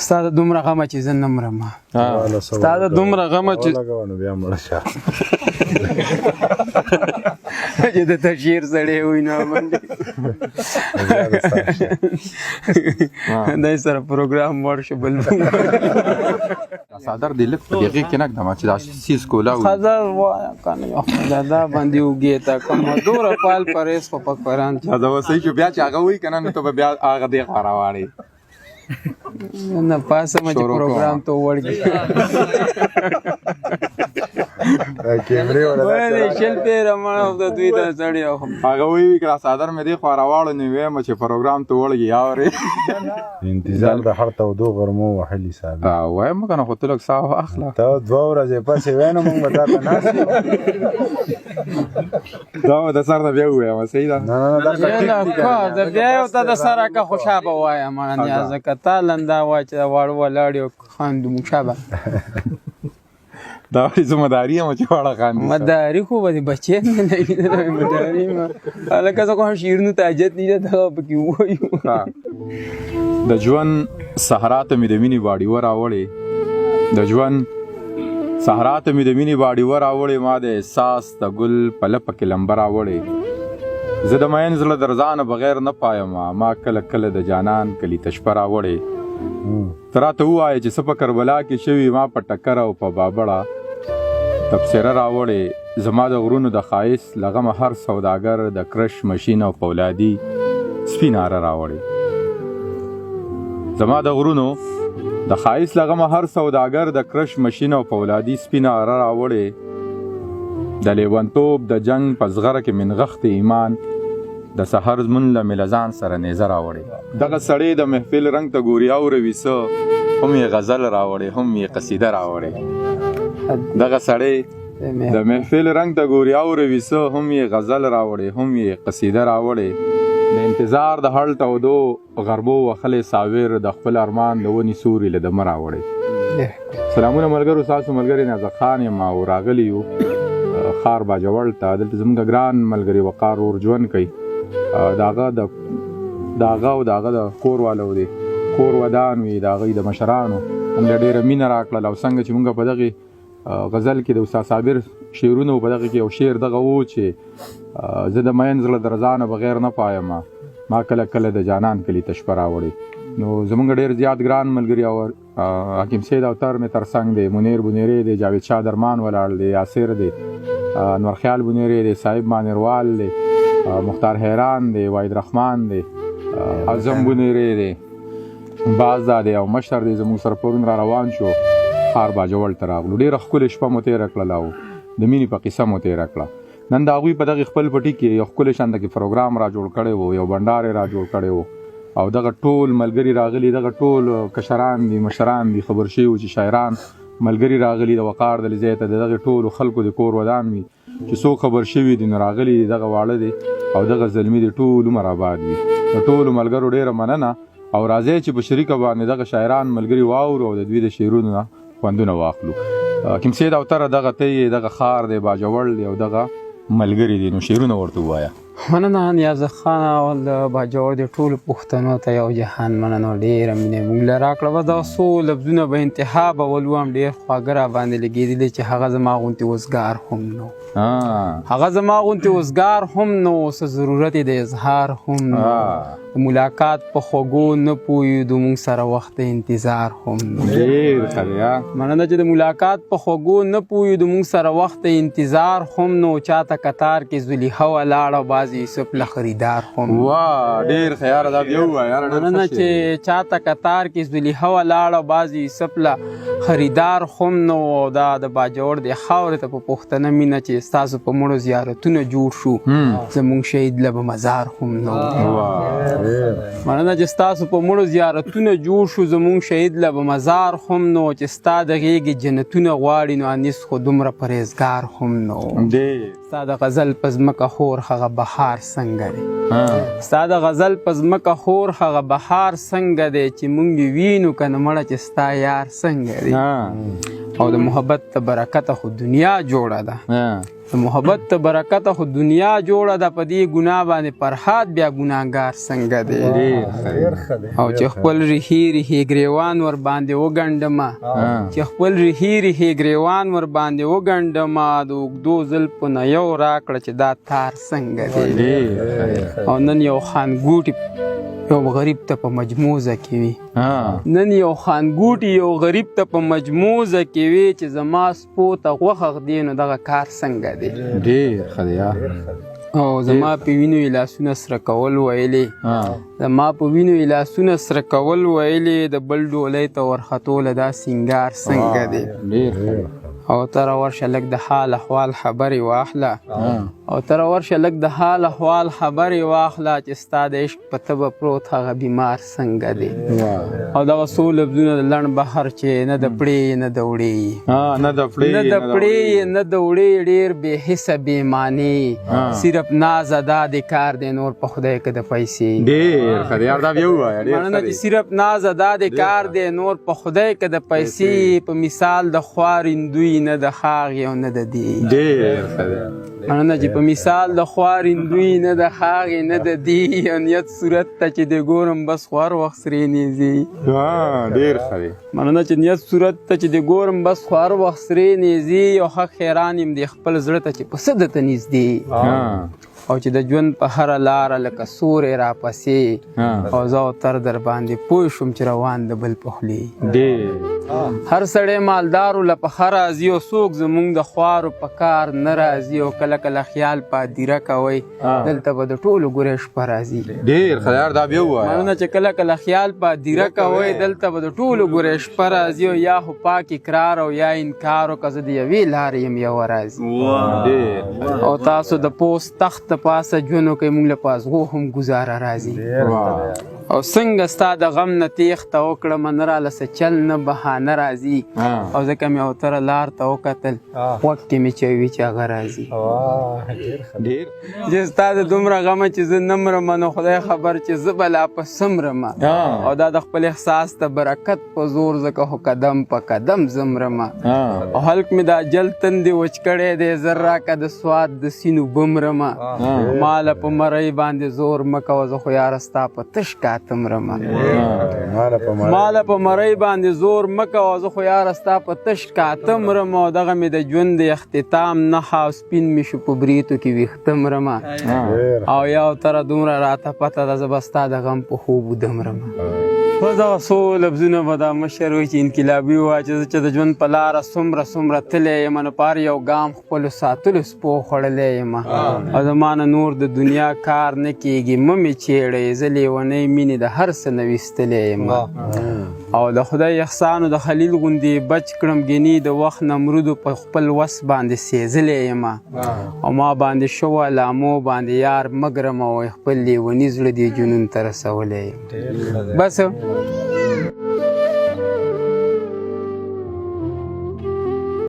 ستا د دومره غمه چې زه نه مرم ستا د دومره غمه چې بیا مړه شه چې د تشهیر سړی وي نو باندې دای سره پروګرام مړ شو بل صادر دی لږ په دقیق کې نه ږدم چې دا سیز کولا وي خزر وایه که نه یو خدای دا باندې وږې ته کومه دومره پال پرهیز خو په قرآن کې دا به صحیح شو بیا چې هغه وایي که نه نو ته به بیا هغه دې خوا راواړې نه پاسمه چې پروګرام ته وړږي شل پیره مړه د دوی دا سړی هغه وایي که صادر مې دې خوا راواړو نو ویم چې پروګرام ته وړږي اورې انتظار د هر تودو غرمو وهلي صاحب وایم که نه خو ته لږ ساه واخله ته 2 ورځې پسې وای نو موږ به تا ته ناست یو دا به د سر نه بیا ووایم صحیح ده نه د بیا یو ته د سره که خوشابه وایم مړه نیازه که تا لندا وای چې واړه ولاړ یو خاندو مشابه دا وایي ذمهداري یم چې واړه خاندي مداري خو به دې بچې نه لګي مداري هلکه زه خو هم شعرونو ته حاجت نه ده دغه پکې ووایو د ژوند صحرا ته مې د مینې باډیوه راوړې د ژوند صحرا ته مې د مینې باډیوه راوړې ما د احساس د ګل په لپه کې لمبه راوړې زه د مین زړه در ځانه بغیر نه پایم ما کله کله د جانان کلي ته شپه راوړې ته راته ووایې چې څه په کربلا کې شوي ما په ټکر او په بابړه تبصره راوړې زما د غرونو د ښایست له غمه هر سوداګر د کرش مشین او پولادي سپیناره راوړې زما د غرونو د ښایست له غمه هر سوداګر د کرش مشین او پولادي سپیناره راوړې د لیونتوب د جنگ په زغره کې منغښت ایمان د سحر زمون له ملزان سره نیزه راوړې دغه سړی د محفل رنګ ته ګوري اوروي څه هم یې غزل راوړې هم یې قصیده راوړې دغه سړی د محفل رنګ ته ګوري اوروي څه هم یې غزل راوړې هم یې قصیده راوړې د انتظار د هړ تودو غربو وخلې ساویر د خپل ارمان د ونې سوري له دمه راوړې سلامونه ملګرو ستاسو ملګری نازک خان یم او راغلی یو خار باجوړ ته دلته زموږ ګران ملګري وقار ور ژوند کوي د هغه د کور والو دی کور ودان وي د هغوی د مشرانو موږ له ډېره مینه راکړله او څنګه چې موږ په دغې غزل کې د استاد صابر شعرونه په دغه کې یو شعر دغه و چې زه د مین زړه در ځانه بغیر نه پایم ما کله کله د جانان کلي ته شپه راوړې نو زموږ ډېر زیات ګران ملګري او حکیم سید اوتر مې تر څنګ دی منیر بنیری دی جاوید شاه درمان ولاړ دی یاسر دی نورخیال بنیری دی صاحب مانیروال دی مختار حیران دی واحد رحمان دی اعظم بنیری دی باز دی او مشر دی زموږ سره پرون را روان شو خار باجوړ ته راغلو ډېره ښکلې شپه مو تېره کړله او د مینې په قصه مو تېره کړه نن د هغوی په دغې خپل پټي کې یو ښکلی شانته کې پروګرام را جوړ کړی و یو بنډار یې را جوړ کړی و او دغه ټول ملګري راغلي دغه ټول کشران دي مشران دي خبر شوي و چې شاعران ملګري راغلي د وقار د ځای ته د دغې ټولو خلکو د کور ودان وي چې څوک خبر شوي دي نو راغلي دي دغه واړه دی او دغه زلمي دی ټول عمر آباد وي د ټولو ملګرو ډېره مننه او راځئ چې په شریکه باندې دغه شاعران ملګري واورو او د دوی د شعرونو نه خوندونه واخلو حکیم سید اوتره دغه ته یې دغه خار دی باجوړ دی او دغه ملګري دي نو شعرونه ورته ووایه مننه نیازه خان او د باجوړ د ټولو پښتنو ته یو جهان مننه ډېره مینه موږ له راکړه به دغه څو لفظونه به انتها به ولوم ډېر خواږه را باندې لګېدلي چې هغه زما غوندې وزګار هم نو هغه زما غوندې وزګار هم نو څه ضرورت یې د اظهار هم نو د ملاقات په خوږو نه پوهېدو موږ سره وخت انتظار هم نو ډېر ښه دی مننه چې د ملاقات په خوږو نه پوهېدو موږ سره وخت انتظار هم نو چاته قطار کې زلیخه ولاړه بعضې یوسف له خریدار هم واه ډېر ښه یاره دا بیا ووایه مننه چې چاته قطار کې زلیخه ولاړه بعضې یوسف له خریدار هم نو او دا د باجوړ د خاورې ته په پښتنه مینه چې ستاسو په مړو زیارتونه جوړ شو زموږ شهید له به مزار هم نو مننه چې ستاسو په مړو زیارتونه جوړ شو زموږ شهید له به مزار هم نو چې ستا د غېږې جنتونه غواړي نو انیس خو دومره پرهیزګار هم نو ستا د غزل په ځمکه خور هغه بهار څنګه دی ستا د غزل په ځمکه خور هغه بهار څنګه دی چې موږ یې وینو که نه مړه چې ستا یار څنګه دی او د محبت ته برکته خو دنیا جوړه ده د محبت ته برکته خو دنیا جوړه ده په دې ګناه باندې فرهاد بیا ګناهګار څنګه دی او چې خپل ریښې ریښې ګریوان ور باندې وګنډمه چې خپل ریښې ریښې ګریوان ور باندې وګنډمه د اوږدو زلفو نه یو راکړه چې دا تار څنګه دی او نن یو خانګوټي یو غریب ته په مجموزه کې وي نن یو خانګوټي یو غریب ته په مجموزه کې وي چې زما سپو ته غوښه ږدي نو دغه کار څنګه دی ډېر ښه دی او زما په وینو یې لاسونه سره کول ویلې زما په وینو یې لاسونه سره کول ویلې د بل ډولۍ ته ورختوله دا سینګار څنګه دی ډېر ښه او تر ورشه لږ د حال احوال خبرې واخله او تر ورشه لږ د حال احوال خبرې واخله چې ستا د عشق په تبه پروت هغه بیمار څنګه دی او دغه څو لفظونه د لنډ بحر چې نه د پړې نه د وړې نه د پړې نه د پړې نه د وړې ډېر بې حسه بې معنې صرف ناز ادا د کار دی نور په خدای که د پیسې ډېر ښه دی یار دا بیا ووایه ډېر مننه چې صرف ناز ادا د کار دی نور په خدای که د پیسې په مثال د خوارندوی نه د هاغې او نه د دې ډېر ښه دی مننه چې په مثال د خوارندوی نه د هاغې نه د دې او نیت صورت ته چې د ګورم بس خوار وخت سرې نیزي ډېر ښه دی مننه چې نیت صورت ته چې د ګورم بس خوار وخت سرې نیزي او حق حیران یم د خپل زړه ته چې په څه درته نږدې او چې د ژوند په هره لاره لکه سورې راپسې او زه او تر در باندې پوه شوم چې روان د بل په خولې ډېر هر سړی مالدارو له پخه راځي او څوک زموږ د خوارو په کار نه راځي او کله کله خیال په هدیره کوئ دلته به د ټولو ګورې شپه راځي ډېر ښه یار دا بیا ووایه مننه چې کله کله خیال په هدیره کوئ دلته به د ټولو ګورې شپه راځي او یا خو پاک اقرار او یا انکار او که زه د یوې لارې یم یوه راځي او تاسو د پوست تخت پاسه ژوند وکئ موږ له پازغو هم ګزاره راځي او څنګه ستا د غم نه تېښته وکړمه نه راله څه چل نه بهانه راځي او ځکه مې اوتره لار ته وکتل غوږ کې مې چې وي چې هغه راځي ډېر چې ستا د دومره غمه چې زه نه مرمه نو خدای خبر چې زه به لا په څه مرمه او دا د خپل احساس ته برکت په زور ځکه خو قدم په قدم زه مرمه او هلک مې دا جل تندې وچ کړی دی زر راکه د سواد د سینو بمرمه ماله په مرۍ باندې زور مه کوه زه خو یاره ستا په تش کاته مرمه ماله په مرۍ باندې زور مه کوه زه خو یاره ستا په تش کاته مرمه او دغه مې د ژوند د اختتام نښه او سپین مې شو په بریتو کې ویښته مرمه او یا تره دومره راته پته ده زه به ستا د غم په خوب وده مرمه خو دغه څو لفظونه به دا مشر وایي چې انقلابي ووایه چې د ژوند په لاره څومره تللی یم نو په هر یو ګام خپلو ساتلو سپو خوړلی یم او زما نه نور د دنیا کار نه کېږي مه مې چیړئ زه لیونی مینې د هر څه نه ویستلی یم او د خدای احسانو د خلیل غوندې بچ کړم ګینې د وخت نمرودو په خپل وس باندې سېزلی یم او ما باندې شوه لامو باندې یار مه ګرمه وایي خپل لیوني زړه دې جنون ته رسولی یم بس